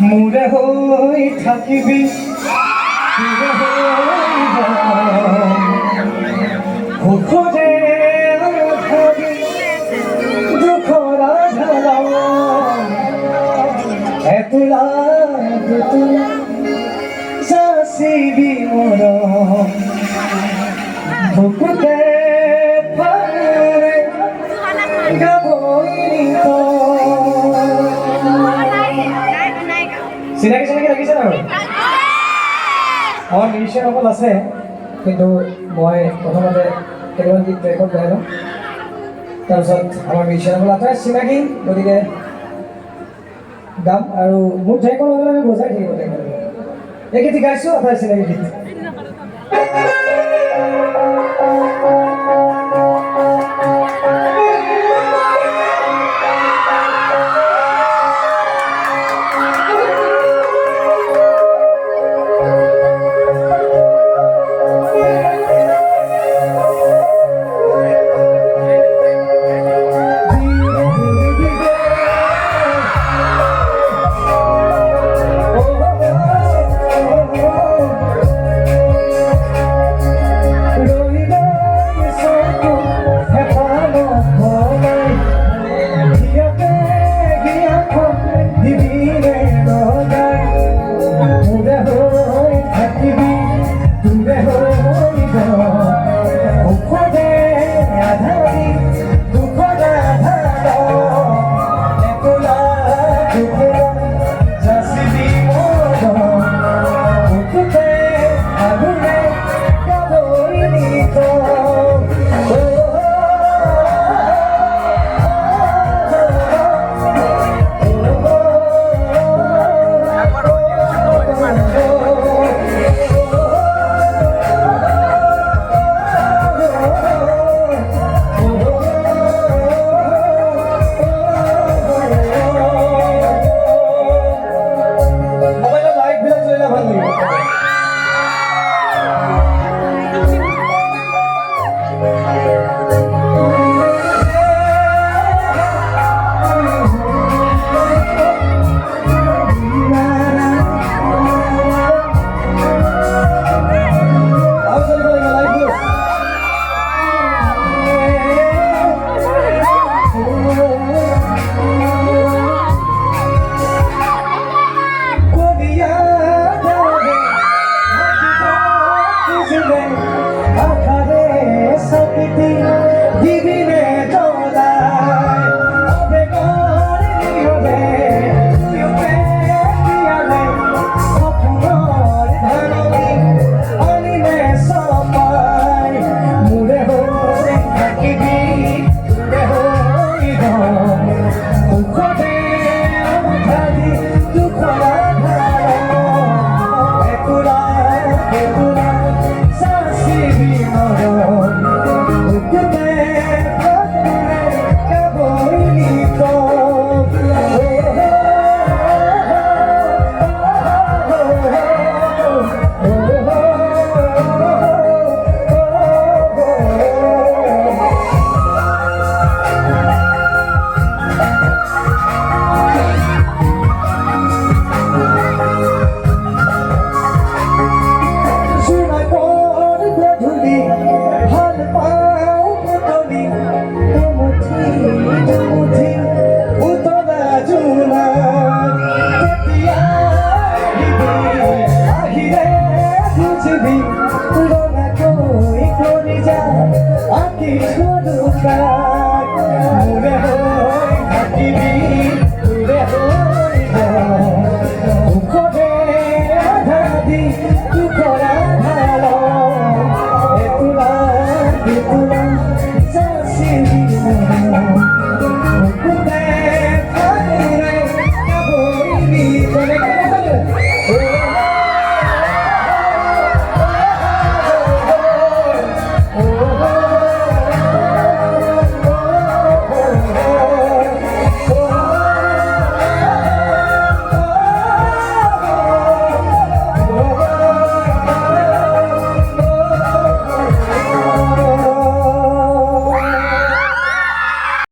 মুরে হই থাকিবি খুখরে ভাবি দুখরা ঝালা এতুলা দুতুলা সাসিবি মোর বুকুতে ফারে গাবইনি তো চিনাকি চিনাকি লাগিছে না আমার মিউজিচিয়ান অকল আছে কিন্তু মই প্ৰথমতে কেইটামান গীত ৰেকৰ্ড গাই লওঁ তাৰপিছত আমাৰ মিউজিচিয়ান অকল আটাই চিনাকি গতিকে গাম আৰু মোৰ ঠেকৰ লগে লগে বজাই থাকিব লাগিব এই গীত গাইছোঁ আটাই চিনাকি গীত Aku